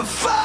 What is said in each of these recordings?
to fall.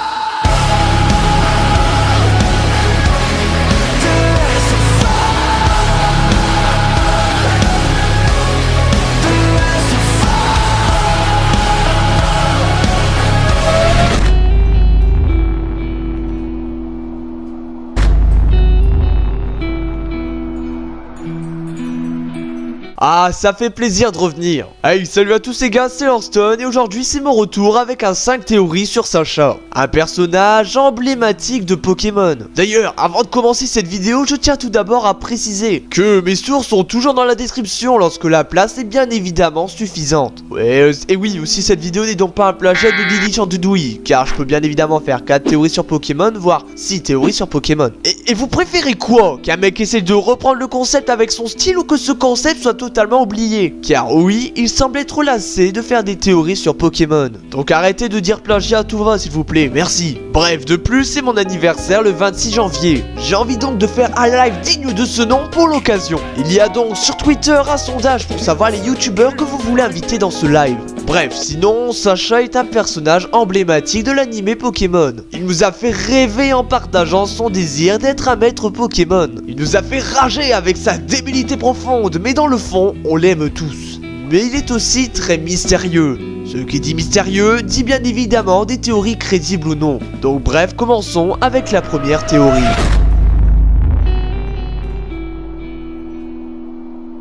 Ah, ça fait plaisir de revenir. Hey, salut à tous les gars, c'est Lanston et aujourd'hui c'est mon retour avec un 5 théories sur Sacha, un personnage emblématique de Pokémon. D'ailleurs, avant de commencer cette vidéo, je tiens tout d'abord à préciser que mes sources sont toujours dans la description lorsque la place est bien évidemment suffisante. Ouais, et oui, aussi cette vidéo n'est donc pas un plagiat de Didi Chandoudouille, car je peux bien évidemment faire 4 théories sur Pokémon, voire 6 théories sur Pokémon. Et vous préférez quoi? Qu'un mec essaie de reprendre le concept avec son style ou que ce concept soit totalement oublié? Car oui, il semble être lassé de faire des théories sur Pokémon. Donc arrêtez de dire plagiat à tout va s'il vous plaît, merci. Bref, de plus c'est mon anniversaire le 26 janvier. J'ai envie donc de faire un live digne de ce nom pour l'occasion. Il y a donc sur Twitter un sondage pour savoir les youtubeurs que vous voulez inviter dans ce live. Bref, sinon, Sacha est un personnage emblématique de l'anime Pokémon. Il nous a fait rêver en partageant son désir d'être un maître Pokémon. Il nous a fait rager avec sa débilité profonde, mais dans le fond, on l'aime tous. Mais il est aussi très mystérieux. Ce qui dit mystérieux dit bien évidemment des théories crédibles ou non. Donc bref, commençons avec la première théorie.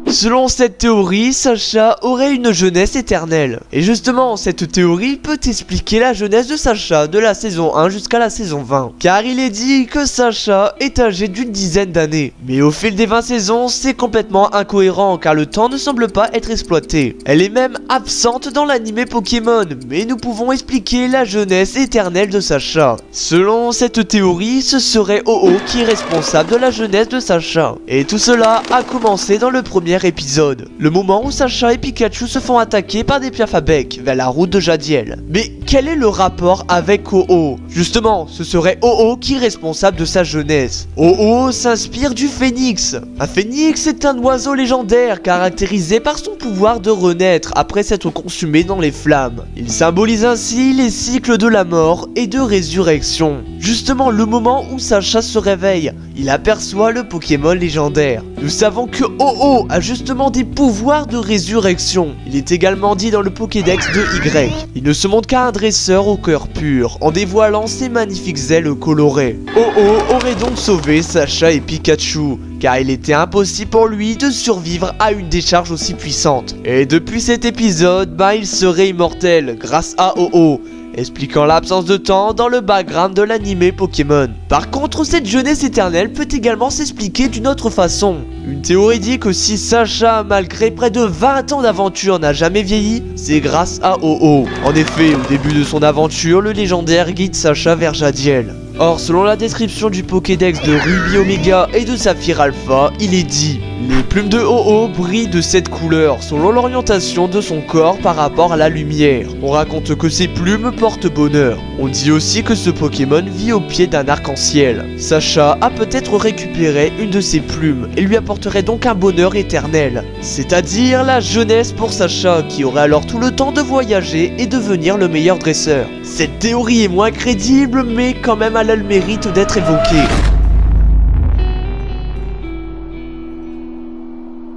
Selon cette théorie, Sacha aurait une jeunesse éternelle. Et justement, cette théorie peut expliquer la jeunesse de Sacha de la saison 1 jusqu'à la saison 20. Car il est dit que Sacha est âgé d'une dizaine d'années. Mais au fil des 20 saisons, c'est complètement incohérent car le temps ne semble pas être exploité. Elle est même absente dans l'anime Pokémon, mais nous pouvons expliquer la jeunesse éternelle de Sacha. Selon cette théorie, ce serait Ho-Oh qui est responsable de la jeunesse de Sacha. Et tout cela a commencé dans le premier épisode, le moment où Sacha et Pikachu se font attaquer par des piafs à bec vers la route de Jadiel. Mais quel est le rapport avec Ho-Oh? Justement, ce serait Ho-Oh qui est responsable de sa jeunesse. Ho-Oh s'inspire du phénix. Un phénix est un oiseau légendaire caractérisé par son pouvoir de renaître après s'être consumé dans les flammes. Il symbolise ainsi les cycles de la mort et de résurrection. Justement, le moment où Sacha se réveille, il aperçoit le Pokémon légendaire. Nous savons que Ho-Oh a justement des pouvoirs de résurrection. Il est également dit dans le Pokédex de Y. Il ne se montre qu'à un dresseur au cœur pur, en dévoilant ses magnifiques ailes colorées. Ho-Oh aurait donc sauvé Sacha et Pikachu, car il était impossible pour lui de survivre à une décharge aussi puissante. Et depuis cet épisode, il serait immortel grâce à Ho-Oh, expliquant l'absence de temps dans le background de l'anime Pokémon. Par contre, cette jeunesse éternelle peut également s'expliquer d'une autre façon. Une théorie dit que si Sacha, malgré près de 20 ans d'aventure, n'a jamais vieilli, c'est grâce à Ho-Oh. En effet, au début de son aventure, le légendaire guide Sacha vers Jadiel. Or, selon la description du Pokédex de Ruby Omega et de Saphir Alpha, il est dit: les plumes de Ho-Oh brillent de cette couleur selon l'orientation de son corps par rapport à la lumière. On raconte que ces plumes portent bonheur. On dit aussi que ce Pokémon vit au pied d'un arc-en-ciel. Sacha a peut-être récupéré une de ses plumes et lui apporterait donc un bonheur éternel. C'est-à-dire la jeunesse pour Sacha qui aurait alors tout le temps de voyager et devenir le meilleur dresseur. Cette théorie est moins crédible mais quand même elle a le mérite d'être évoquée.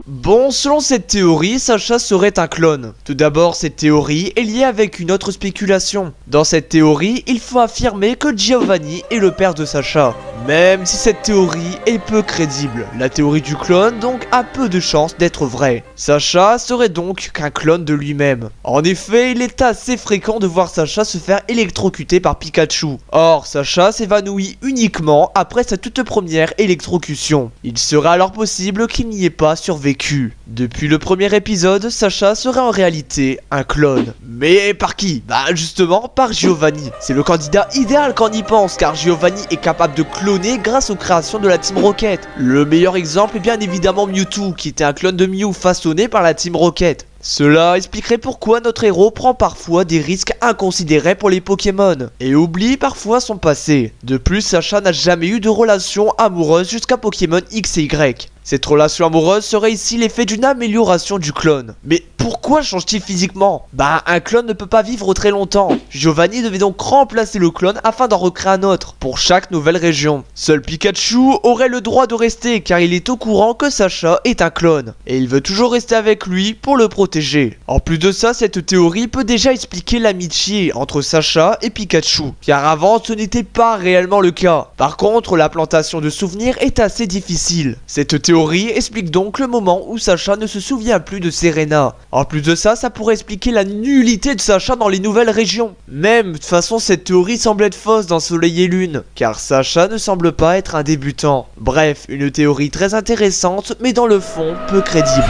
Bon, selon cette théorie, Sacha serait un clone. Tout d'abord, cette théorie est liée avec une autre spéculation. Dans cette théorie, il faut affirmer que Giovanni est le père de Sacha. Même si cette théorie est peu crédible, la théorie du clone donc a peu de chances d'être vraie. Sacha serait donc qu'un clone de lui-même. En effet, il est assez fréquent de voir Sacha se faire électrocuter par Pikachu. Or, Sacha s'évanouit uniquement après sa toute première électrocution. Il serait alors possible qu'il n'y ait pas survécu. Depuis le premier épisode, Sacha serait en réalité un clone. Mais par qui? Justement par Giovanni. C'est le candidat idéal quand on y pense, car Giovanni est capable de cloner grâce aux créations de la Team Rocket. Le meilleur exemple est bien évidemment Mewtwo, qui était un clone de Mew façonné par la Team Rocket. Cela expliquerait pourquoi notre héros prend parfois des risques inconsidérés pour les Pokémon et oublie parfois son passé. De plus, Sacha n'a jamais eu de relation amoureuse jusqu'à Pokémon X et Y. Cette relation amoureuse serait ici l'effet d'une amélioration du clone. Mais pourquoi change-t-il physiquement? Bah un clone ne peut pas vivre très longtemps. Giovanni devait donc remplacer le clone afin d'en recréer un autre, pour chaque nouvelle région. Seul Pikachu aurait le droit de rester car il est au courant que Sacha est un clone. Et il veut toujours rester avec lui pour le protéger. En plus de ça, cette théorie peut déjà expliquer l'amitié entre Sacha et Pikachu. Car avant ce n'était pas réellement le cas. Par contre, la plantation de souvenirs est assez difficile. Cette théorie explique donc le moment où Sacha ne se souvient plus de Serena. En plus de ça, ça pourrait expliquer la nullité de Sacha dans les nouvelles régions. Même, de toute façon, cette théorie semble être fausse dans Soleil et Lune, car Sacha ne semble pas être un débutant. Bref, une théorie très intéressante, mais dans le fond, peu crédible.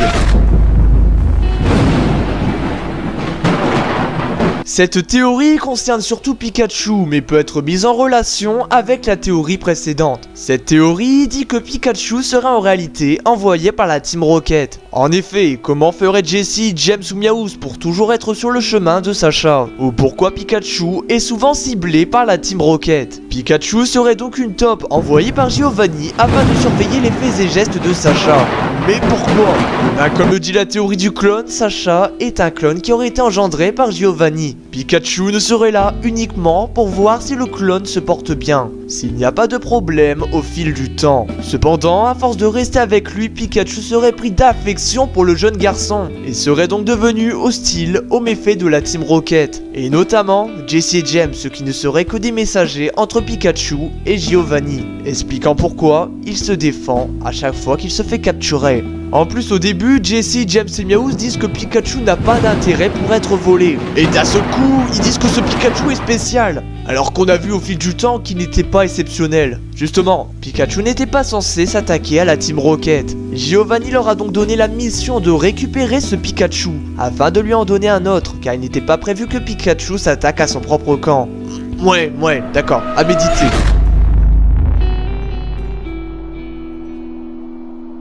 Cette théorie concerne surtout Pikachu, mais peut être mise en relation avec la théorie précédente. Cette théorie dit que Pikachu serait en réalité envoyé par la Team Rocket. En effet, comment ferait Jessie, James ou Meowth pour toujours être sur le chemin de Sacha? Ou pourquoi Pikachu est souvent ciblé par la Team Rocket? Pikachu serait donc une taupe envoyée par Giovanni afin de surveiller les faits et gestes de Sacha. Mais pourquoi? Comme le dit la théorie du clone, Sacha est un clone qui aurait été engendré par Giovanni. Pikachu ne serait là uniquement pour voir si le clone se porte bien, s'il n'y a pas de problème au fil du temps. Cependant, à force de rester avec lui, Pikachu serait pris d'affection pour le jeune garçon et serait donc devenu hostile aux méfaits de la Team Rocket, et notamment Jessie et James, ce qui ne seraient que des messagers entre Pikachu et Giovanni, expliquant pourquoi il se défend à chaque fois qu'il se fait capturer. En plus, au début, Jessie, James et Meowth disent que Pikachu n'a pas d'intérêt pour être volé. Et d'un seul coup, ils disent que ce Pikachu est spécial. Alors qu'on a vu au fil du temps qu'il n'était pas exceptionnel. Justement, Pikachu n'était pas censé s'attaquer à la Team Rocket. Giovanni leur a donc donné la mission de récupérer ce Pikachu, afin de lui en donner un autre, car il n'était pas prévu que Pikachu s'attaque à son propre camp. Ouais, d'accord, à méditer.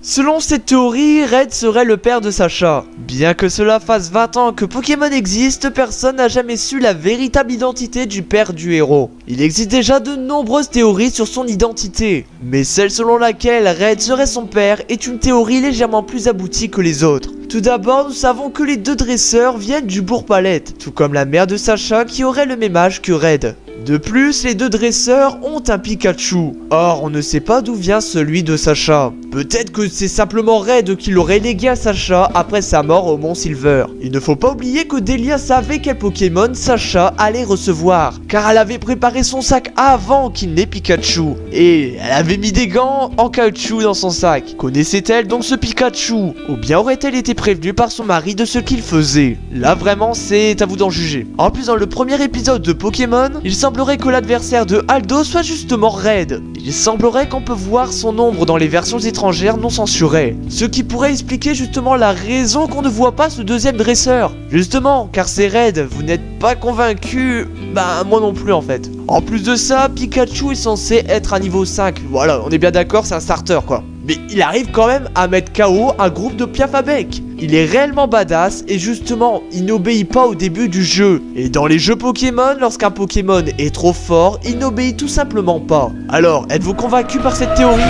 Selon cette théorie, Red serait le père de Sacha. Bien que cela fasse 20 ans que Pokémon existe, personne n'a jamais su la véritable identité du père du héros. Il existe déjà de nombreuses théories sur son identité, mais celle selon laquelle Red serait son père est une théorie légèrement plus aboutie que les autres. Tout d'abord, nous savons que les deux dresseurs viennent du Bourg-Palette, tout comme la mère de Sacha qui aurait le même âge que Red. De plus, les deux dresseurs ont un Pikachu. Or, on ne sait pas d'où vient celui de Sacha. Peut-être que c'est simplement Red qui l'aurait légué à Sacha après sa mort au Mont Silver. Il ne faut pas oublier que Delia savait quel Pokémon Sacha allait recevoir, car elle avait préparé son sac avant qu'il n'ait Pikachu. Et elle avait mis des gants en caoutchouc dans son sac. Connaissait-elle donc ce Pikachu? Ou bien aurait-elle été prévenue par son mari de ce qu'il faisait? Là vraiment, c'est à vous d'en juger. En plus, dans le premier épisode de Pokémon, il semblerait que l'adversaire de Aldo soit justement Red. Il semblerait qu'on peut voir son ombre dans les versions étrangères non censurées, ce qui pourrait expliquer justement la raison qu'on ne voit pas ce deuxième dresseur. Justement, car c'est Red, vous n'êtes pas convaincu? Bah moi non plus en fait. En plus de ça, Pikachu est censé être à niveau 5, voilà, on est bien d'accord, c'est un starter quoi. Mais il arrive quand même à mettre KO un groupe de Piafabec. Il est réellement badass et justement, il n'obéit pas au début du jeu. Et dans les jeux Pokémon, lorsqu'un Pokémon est trop fort, il n'obéit tout simplement pas. Alors, êtes-vous convaincu par cette théorie ?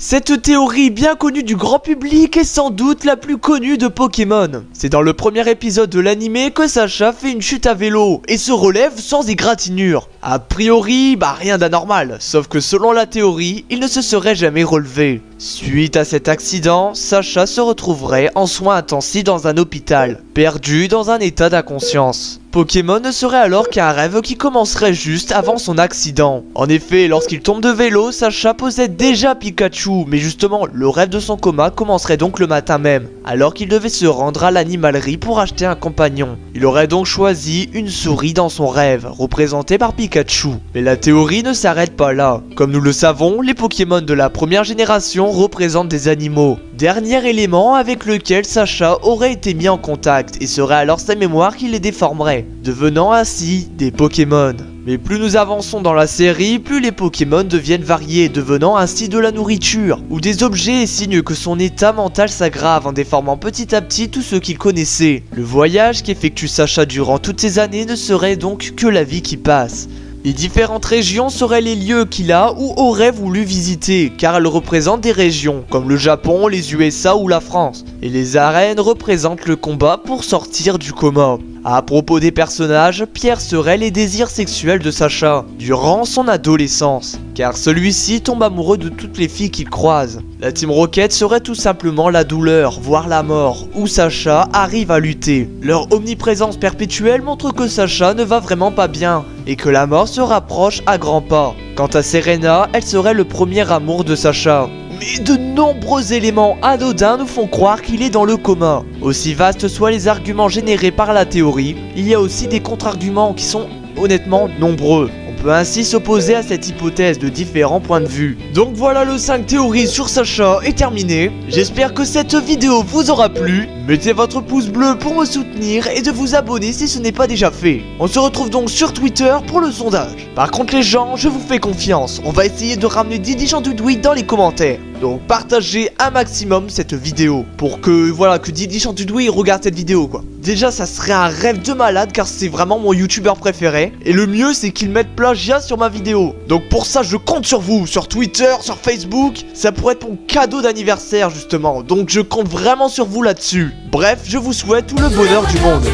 Cette théorie bien connue du grand public est sans doute la plus connue de Pokémon. C'est dans le premier épisode de l'animé que Sacha fait une chute à vélo et se relève sans égratignure. A priori, rien d'anormal, sauf que selon la théorie, il ne se serait jamais relevé. Suite à cet accident, Sacha se retrouverait en soins intensifs dans un hôpital, perdu dans un état d'inconscience. Pokémon ne serait alors qu'un rêve qui commencerait juste avant son accident. En effet, lorsqu'il tombe de vélo, Sacha possède déjà Pikachu, mais justement, le rêve de son coma commencerait donc le matin même, alors qu'il devait se rendre à l'animalerie pour acheter un compagnon. Il aurait donc choisi une souris dans son rêve, représentée par Pikachu. Mais la théorie ne s'arrête pas là. Comme nous le savons, les Pokémon de la première génération représentent des animaux. Dernier élément avec lequel Sacha aurait été mis en contact, et serait alors sa mémoire qui les déformerait, devenant ainsi des Pokémon. Mais plus nous avançons dans la série, plus les Pokémon deviennent variés, devenant ainsi de la nourriture, ou des objets, signe que son état mental s'aggrave en déformant petit à petit tout ce qu'il connaissait. Le voyage qu'effectue Sacha durant toutes ces années ne serait donc que la vie qui passe. Les différentes régions seraient les lieux qu'il a ou aurait voulu visiter, car elles représentent des régions, comme le Japon, les USA ou la France. Et les arènes représentent le combat pour sortir du coma. À propos des personnages, Pierre serait les désirs sexuels de Sacha, durant son adolescence, car celui-ci tombe amoureux de toutes les filles qu'il croise. La Team Rocket serait tout simplement la douleur, voire la mort, où Sacha arrive à lutter. Leur omniprésence perpétuelle montre que Sacha ne va vraiment pas bien, et que la mort se rapproche à grands pas. Quant à Serena, elle serait le premier amour de Sacha. Mais de nombreux éléments anodins nous font croire qu'il est dans le coma. Aussi vastes soient les arguments générés par la théorie, il y a aussi des contre-arguments qui sont honnêtement nombreux. On peut ainsi s'opposer à cette hypothèse de différents points de vue. Donc voilà, le 5 théories sur Sacha est terminé. J'espère que cette vidéo vous aura plu. Mettez votre pouce bleu pour me soutenir et de vous abonner si ce n'est pas déjà fait. On se retrouve donc sur Twitter pour le sondage. Par contre les gens, je vous fais confiance. On va essayer de ramener Didi Chantudouille dans les commentaires. Donc partagez un maximum cette vidéo pour que voilà que Didi Chantudouille regarde cette vidéo quoi. Déjà ça serait un rêve de malade car c'est vraiment mon youtubeur préféré. Et le mieux c'est qu'il mette plagiat sur ma vidéo. Donc pour ça je compte sur vous, sur Twitter, sur Facebook. Ça pourrait être mon cadeau d'anniversaire justement. Donc je compte vraiment sur vous là-dessus. Bref, je vous souhaite tout le bonheur du monde.